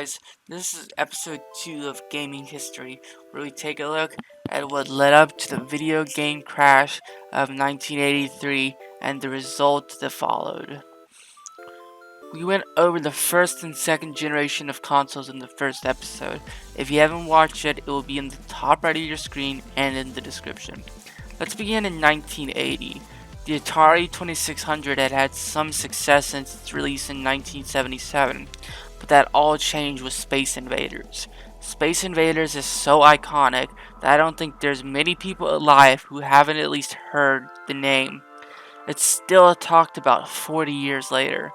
guys, this is episode 2 of Gaming History, where we take a look at what led up to the video game crash of 1983 and the results that followed. We went over the first and second generation of consoles in the first episode. If you haven't watched it, it will be in the top right of your screen and in the description. Let's begin in 1980. The Atari 2600 had had some success since its release in 1977, but that all changed with Space Invaders. Space Invaders is so iconic that I don't think there's many people alive who haven't at least heard the name. It's still talked about 40 years later.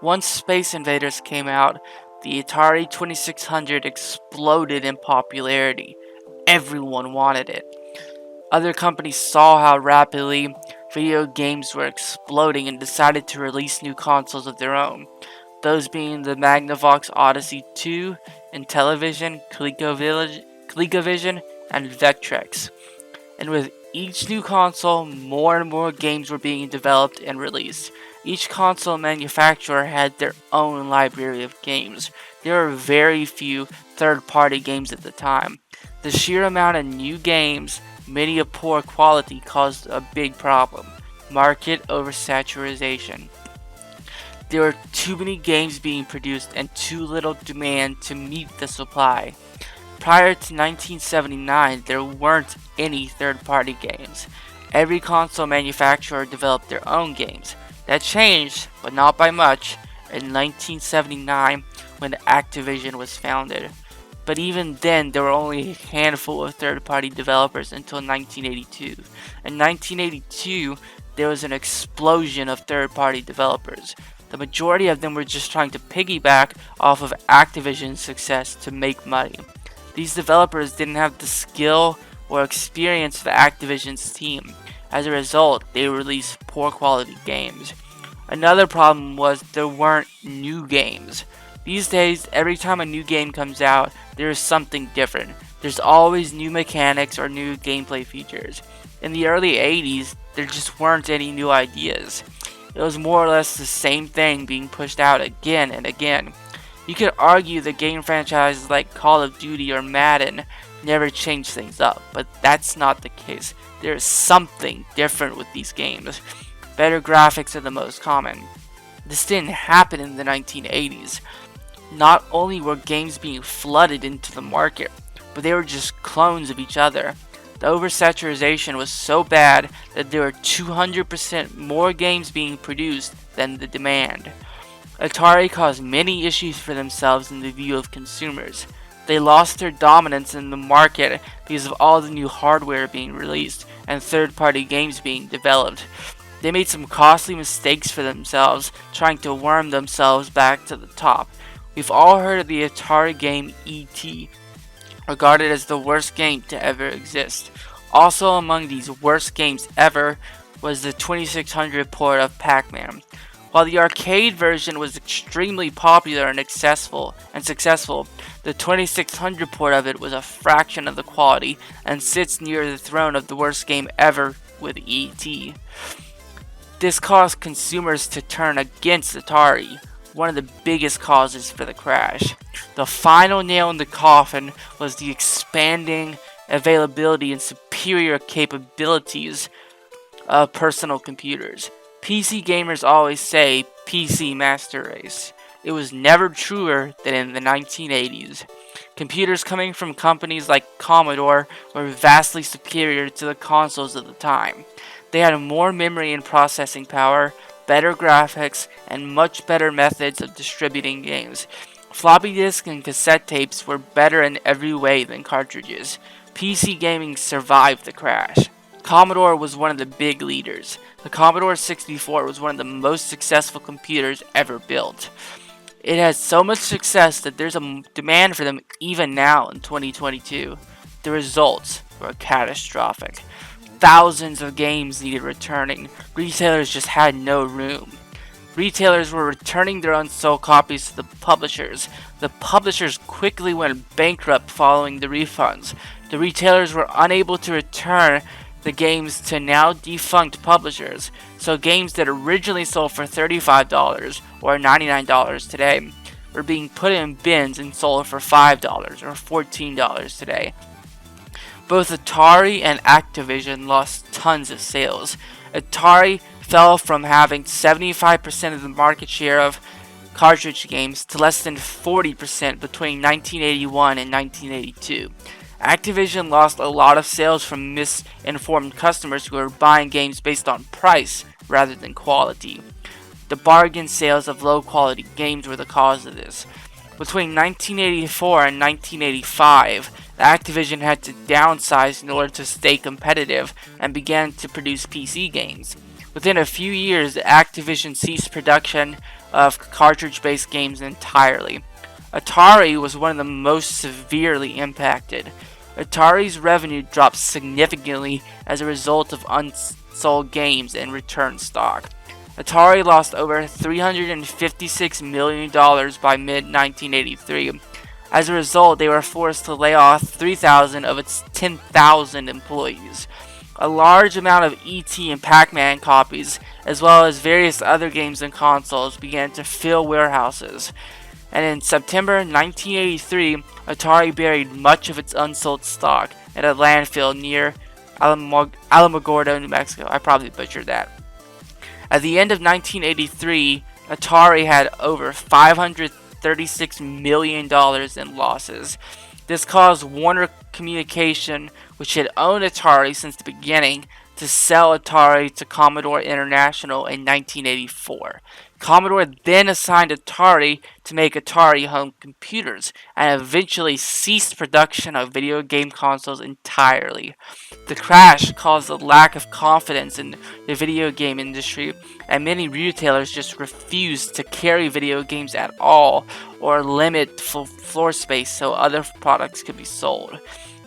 Once Space Invaders came out, the Atari 2600 exploded in popularity. Everyone wanted it. Other companies saw how rapidly video games were exploding and decided to release new consoles of their own. Those being the Magnavox Odyssey 2, Intellivision, ColecoVision, and Vectrex. And with each new console, more and more games were being developed and released. Each console manufacturer had their own library of games. There were very few third-party games at the time. The sheer amount of new games, many of poor quality, caused a big problem: market oversaturation. There were too many games being produced and too little demand to meet the supply. Prior to 1979, there weren't any third-party games. Every console manufacturer developed their own games. That changed, but not by much, in 1979 when Activision was founded. But even then, there were only a handful of third-party developers until 1982. In 1982, there was an explosion of third-party developers. The majority of them were just trying to piggyback off of Activision's success to make money. These developers didn't have the skill or experience of Activision's team. As a result, they released poor quality games. Another problem was there weren't new games. These days, every time a new game comes out, there is something different. There's always new mechanics or new gameplay features. In the early 80s, there just weren't any new ideas. It was more or less the same thing being pushed out again and again. You could argue that game franchises like Call of Duty or Madden never change things up, but that's not the case. There is something different with these games. Better graphics are the most common. This didn't happen in the 1980s. Not only were games being flooded into the market, but they were just clones of each other. The oversaturation was so bad that there were 200% more games being produced than the demand. Atari caused many issues for themselves in the view of consumers. They lost their dominance in the market because of all the new hardware being released and third-party games being developed. They made some costly mistakes for themselves, trying to worm themselves back to the top. We've all heard of the Atari game E.T., regarded as the worst game to ever exist. Also among these worst games ever was the 2600 port of Pac-Man. While the arcade version was extremely popular and successful, the 2600 port of it was a fraction of the quality and sits near the throne of the worst game ever with E.T. This caused consumers to turn against Atari, one of the biggest causes for the crash. The final nail in the coffin was the expanding availability and superior capabilities of personal computers. PC gamers always say PC master race. It was never truer than in the 1980s. Computers coming from companies like Commodore were vastly superior to the consoles of the time. They had more memory and processing power, better graphics, and much better methods of distributing games. Floppy disks and cassette tapes were better in every way than cartridges. PC gaming survived the crash. Commodore was one of the big leaders. The Commodore 64 was one of the most successful computers ever built. It has so much success that there's a demand for them even now in 2022. The results were catastrophic. Thousands of games needed returning. Retailers just had no room. Retailers were returning their unsold copies to the publishers. The publishers quickly went bankrupt following the refunds. The retailers were unable to return the games to now defunct publishers, so games that originally sold for $35 or $99 today were being put in bins and sold for $5 or $14 today. Both Atari and Activision lost tons of sales. Atari fell from having 75% of the market share of cartridge games to less than 40% between 1981 and 1982. Activision lost a lot of sales from misinformed customers who were buying games based on price rather than quality. The bargain sales of low quality games were the cause of this. Between 1984 and 1985, Activision had to downsize in order to stay competitive and began to produce PC games. Within a few years, Activision ceased production of cartridge-based games entirely. Atari was one of the most severely impacted. Atari's revenue dropped significantly as a result of unsold games and return stock. Atari lost over $356 million by mid-1983. As a result, they were forced to lay off 3,000 of its 10,000 employees. A large amount of E.T. and Pac-Man copies, as well as various other games and consoles, began to fill warehouses. And in September 1983, Atari buried much of its unsold stock at a landfill near Alamogordo, New Mexico. I probably butchered that. At the end of 1983, Atari had over $536 million in losses. This caused Warner Communication, which had owned Atari since the beginning, to sell Atari to Commodore International in 1984. Commodore then assigned Atari to make Atari home computers and eventually ceased production of video game consoles entirely. The crash caused a lack of confidence in the video game industry, and many retailers just refused to carry video games at all or limit floor space so other products could be sold.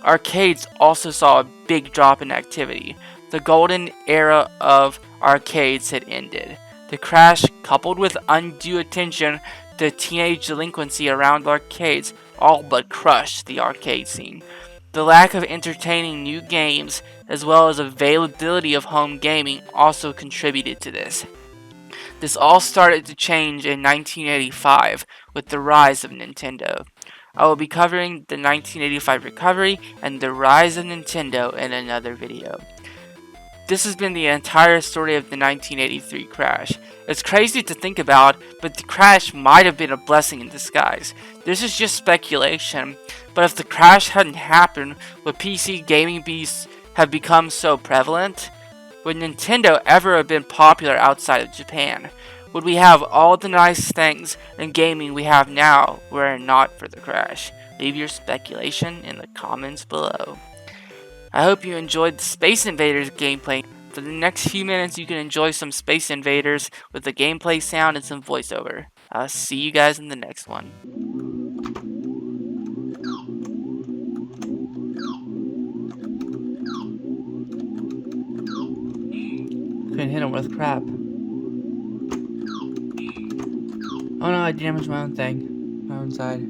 Arcades also saw a big drop in activity. The golden era of arcades had ended. The crash, coupled with undue attention to teenage delinquency around arcades, all but crushed the arcade scene. The lack of entertaining new games, as well as availability of home gaming, also contributed to this. This all started to change in 1985 with the rise of Nintendo. I will be covering the 1985 recovery and the rise of Nintendo in another video. This has been the entire story of the 1983 crash. It's crazy to think about, but the crash might have been a blessing in disguise. This is just speculation, but if the crash hadn't happened, would PC gaming have become so prevalent? Would Nintendo ever have been popular outside of Japan? Would we have all the nice things in gaming we have now were it not for the crash? Leave your speculation in the comments below. I hope you enjoyed the Space Invaders gameplay. For the next few minutes, you can enjoy some Space Invaders with the gameplay sound and some voiceover. I'll see you guys in the next one. Couldn't hit him with crap. Oh no, I damaged my own thing. My own side.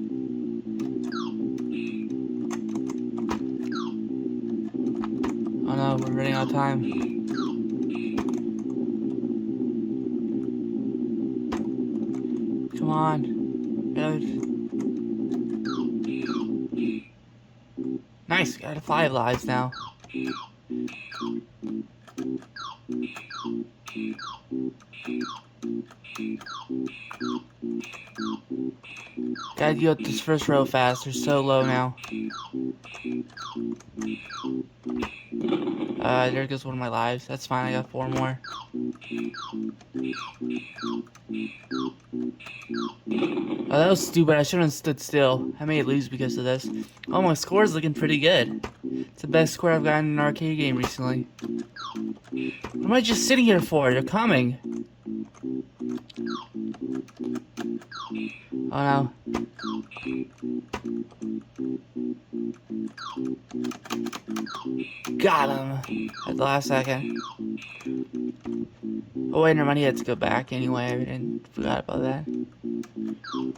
Oh no, we're running out of time. Come on. Nice, got 5 lives now. Gotta get this first row fast, they're so low now. There goes one of my lives. That's fine, I got 4 more. Oh, that was stupid. I shouldn't have stood still. I may lose because of this. Oh, my score's looking pretty good. It's the best score I've gotten in an arcade game recently. What am I just sitting here for? They're coming. Oh no. Got him at the last second. Oh wait, never mind, he had to go back anyway. I forgot about that. Oh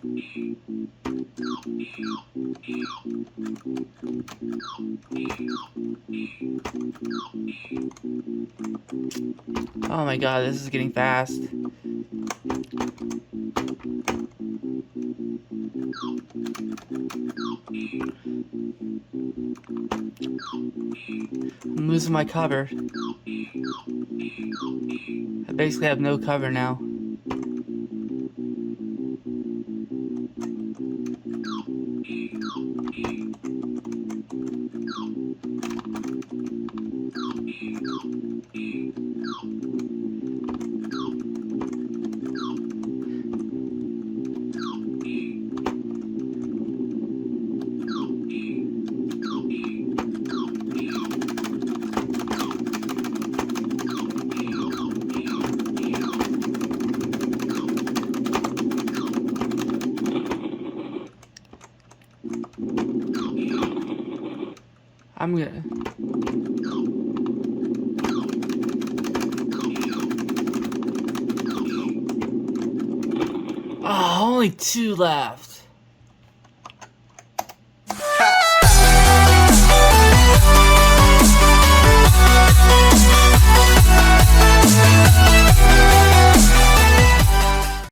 my god, this is getting fast. I'm losing my cover. I basically have no cover now. I'm gonna... Oh, only 2 left.